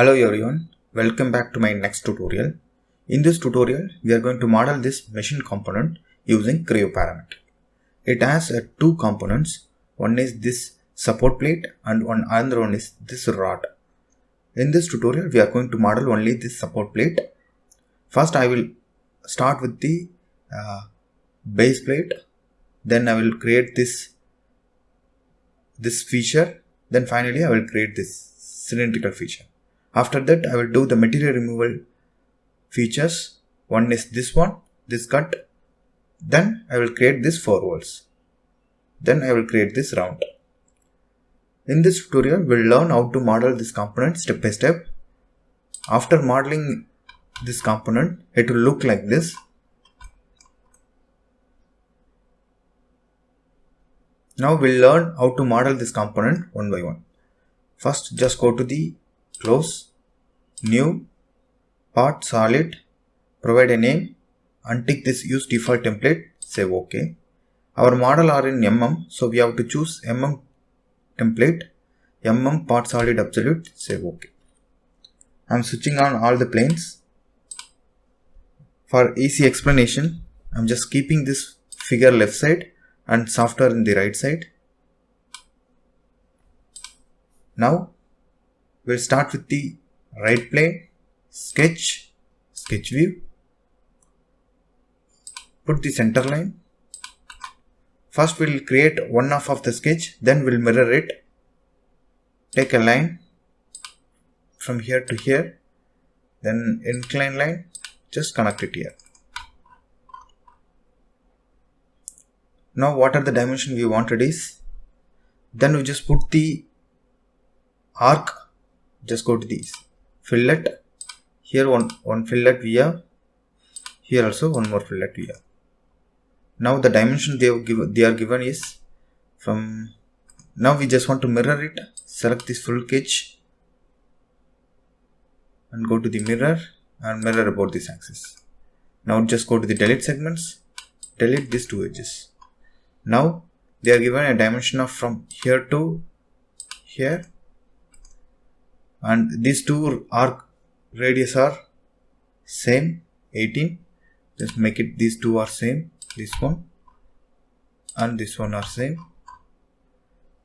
Hello everyone, welcome back to my next tutorial. In this tutorial, we are going to model this machine component using Creo Parametric. It has two components. One is this support plate and another one is this rod. In this tutorial, we are going to model only this support plate. First, I will start with the base plate. Then I will create this feature. Then finally, I will create this cylindrical feature. After that, I will do the material removal features. One is this one, this cut. Then I will create this 4 holes. Then I will create this round. In this tutorial, we will learn how to model this component step by step. After modeling this component, it will look like this. Now we will learn how to model this component one by one. First, just go to the Close, New, Part Solid, provide a name, untick this Use Default Template, say OK. Our model are in mm, so we have to choose mm template, mm Part Solid Absolute, say OK. I am switching on all the planes. For easy explanation, I am just keeping this figure left side and software in the right side. Now, we'll start with the right plane, sketch view, put the center line. First we'll create one half of the sketch, then we'll mirror it. Take a line from here to here, then incline line, just connect it here. Now what are the dimensions we wanted is, then we just put the arc. Just go to these fillet. Here one fillet we have. Here also one more fillet we have. Now the dimension they are given is from. Now we just want to mirror it. Select this full sketch and go to the mirror and mirror about this axis. Now just go to the delete segments. Delete these two edges. Now they are given a dimension of from here to here. And these two arc radius are same 18. Just make it these two are same, this one and this one are same.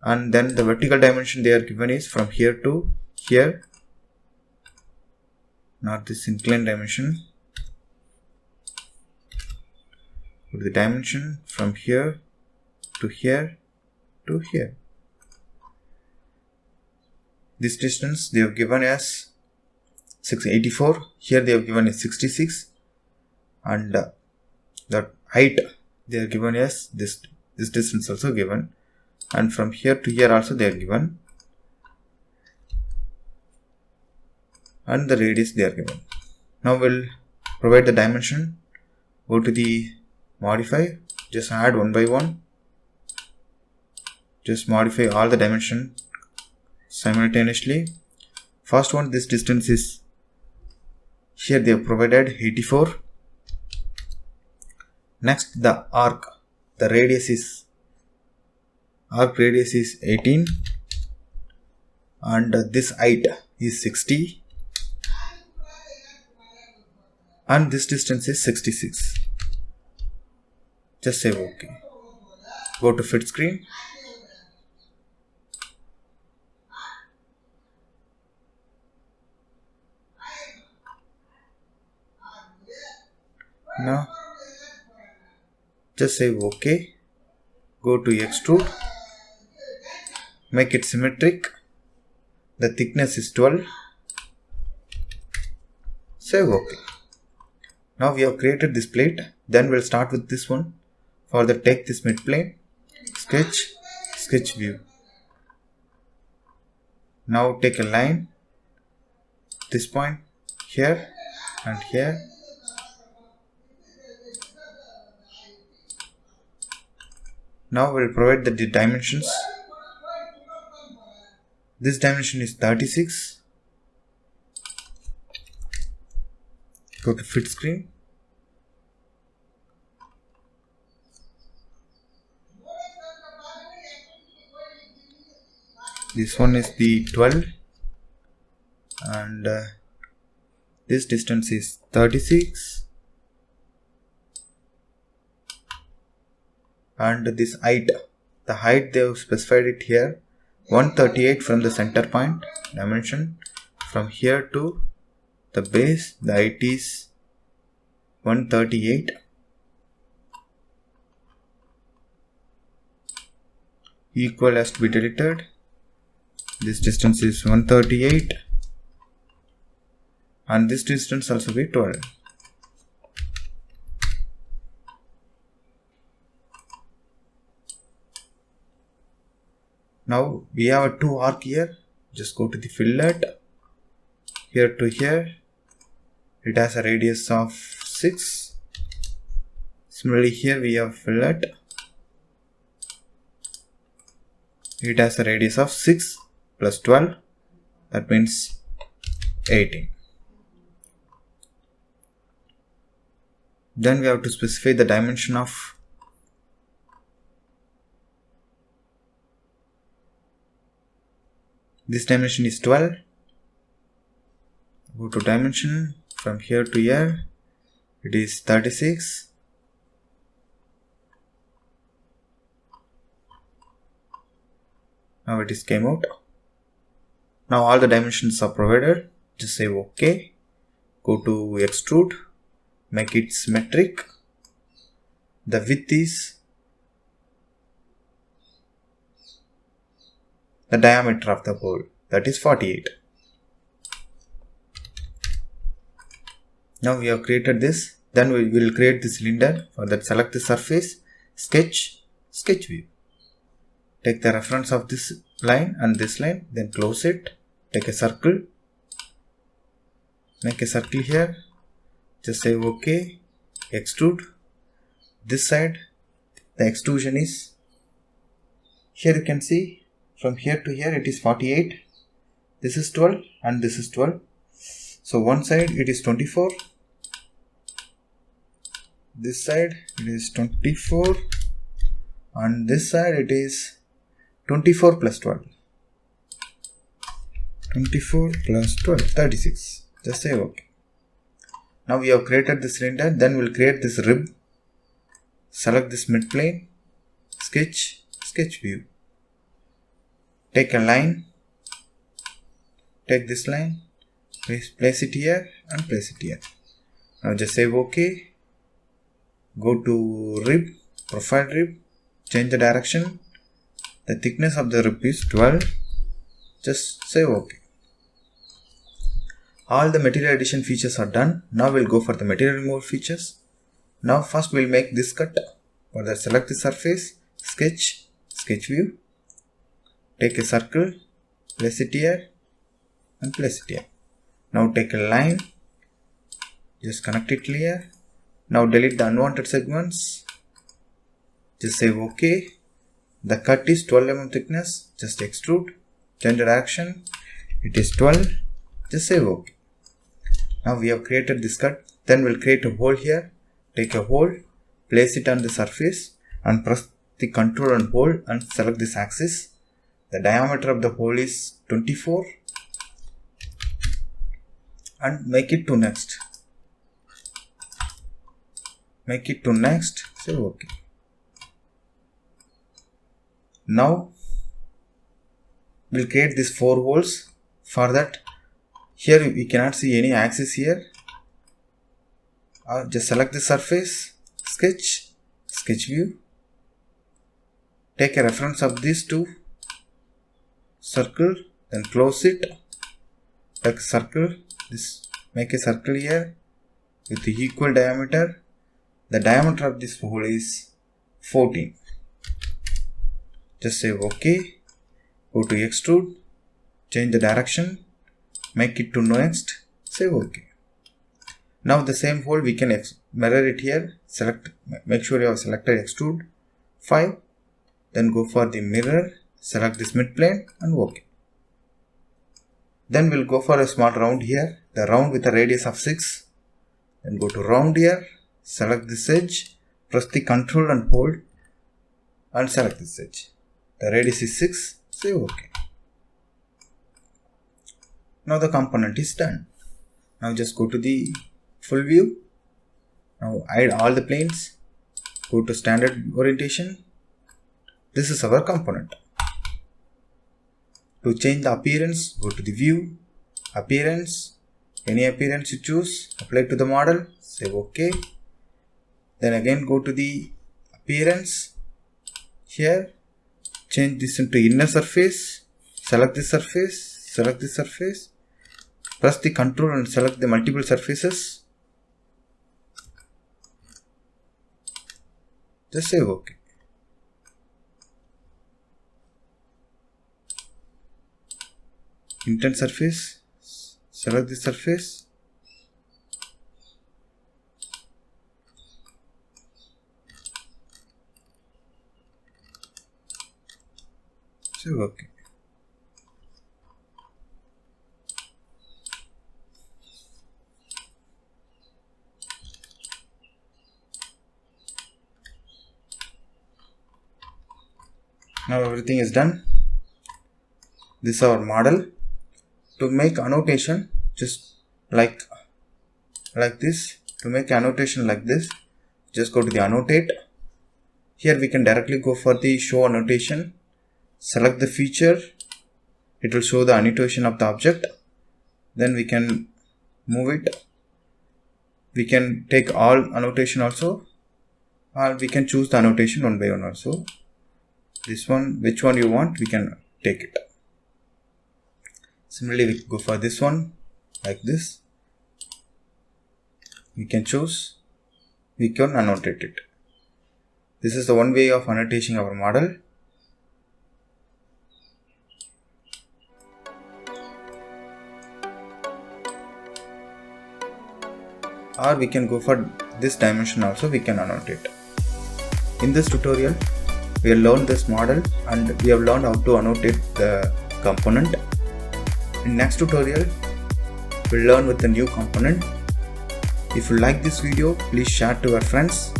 And then the vertical dimension they are given is from here to here, not this inclined dimension. Put the dimension from here to here to here. This distance they have given as 684. Here they have given as 66, and the height they are given as this distance also given, and from here to here also they are given, and the radius they are given. Now we'll provide the dimension. Go to the modify. Just add one by one. Just modify all the dimension simultaneously. First one, this distance is here they have provided 84. Next, the arc radius is 18, and this height is 60, and this distance is 66. Just say OK. Go to fit screen. Now just say OK. Go to extrude. Make it symmetric. The thickness is 12. Say OK. Now we have created this plate. Then we'll start with this one. For the take this mid plane, sketch view. Now take a line. This point here and here. Now we'll provide the dimensions. This dimension is 36. Go to fit screen. This one is the 12. and this distance is 36, and this height, the height they have specified it here 138 from the center point dimension. From here to the base, the height is 138. Equal has to be deleted. This distance is 138 and this distance also be 12. Now we have a 2 arc here. Just go to the fillet. Here to here, it has a radius of 6. Similarly here we have fillet. It has a radius of 6 plus 12. That means 18. Then we have to specify the dimension of this dimension is 12. Go to dimension, from here to here it is 36. Now it is came out. Now all the dimensions are provided. Just say OK. Go to extrude, make it symmetric. The width is the diameter of the hole, that is 48. Now we have created this. Then we will create the cylinder. For that, select the surface, sketch, sketch view. Take the reference of this line and this line, then close it. Take a circle, make a circle here. Just say OK. Extrude. This side, the extrusion is, here you can see from here to here it is 48. This is 12 and this is 12. So one side it is 24. This side it is 24 and this side it is 24 plus 12. 24 plus 12, 36. Just say OK. Now we have created the cylinder. Then we'll create this rib. Select this mid plane, sketch, sketch view. Take a line, take this line, place it here and place it here. Now just say OK. Go to rib, profile rib, change the direction. The thickness of the rib is 12. Just say OK. All the material addition features are done. Now we'll go for the material removal features. Now first we'll make this cut. For that, select the surface, sketch, sketch view. Take a circle, place it here and place it here. Now take a line, just connect it here. Now delete the unwanted segments. Just say OK. The cut is 12 mm thickness. Just extrude, change the direction. It is 12. Just say OK. Now we have created this cut. Then we'll create a hole here. Take a hole, place it on the surface and press the Ctrl and hold and select this axis. The diameter of the hole is 24 and make it to next. Make it to next. Say OK. Now we'll create these 4 holes. For that, here we cannot see any axis here. Just select the surface, sketch, sketch view. Take a reference of these 2, circle, then close it. Take a circle, make a circle here with the equal diameter. The diameter of this hole is 14. Just say OK. Go to extrude, change the direction, make it to next, say OK. Now the same hole we can mirror it here. Make sure you have selected extrude 5. Then go for the mirror, select this mid plane and OK. Then we'll go for a small round here. The round with a radius of 6. Then go to round here, select this edge, press the Ctrl and hold and select this edge. The radius is 6, say OK. Now the component is done. Now just go to the full view. Now hide all the planes. Go to standard orientation. This is our component. To change the appearance, go to the view, appearance, any appearance you choose, apply to the model, say OK. Then again go to the appearance. Here, change this into inner surface, select this surface, press the Ctrl and select the multiple surfaces. Just say OK. Intent surface, select the surface. Say OK. Now everything is done. This is our model. To make annotation, just like this. To make annotation like this, just go to the annotate. Here we can directly go for the show annotation. Select the feature. It will show the annotation of the object. Then we can move it. We can take all annotation also, or we can choose the annotation one by one also. This one, which one you want, we can take it. Similarly, we go for this one, like this. We can choose, we can annotate it. This is the one way of annotating our model. Or we can go for this dimension also, we can annotate. In this tutorial, we have learned this model and we have learned how to annotate the component. In next tutorial, we'll learn with the new component. If you like this video, please share to your friends.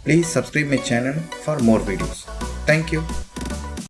Please subscribe my channel for more videos. Thank you.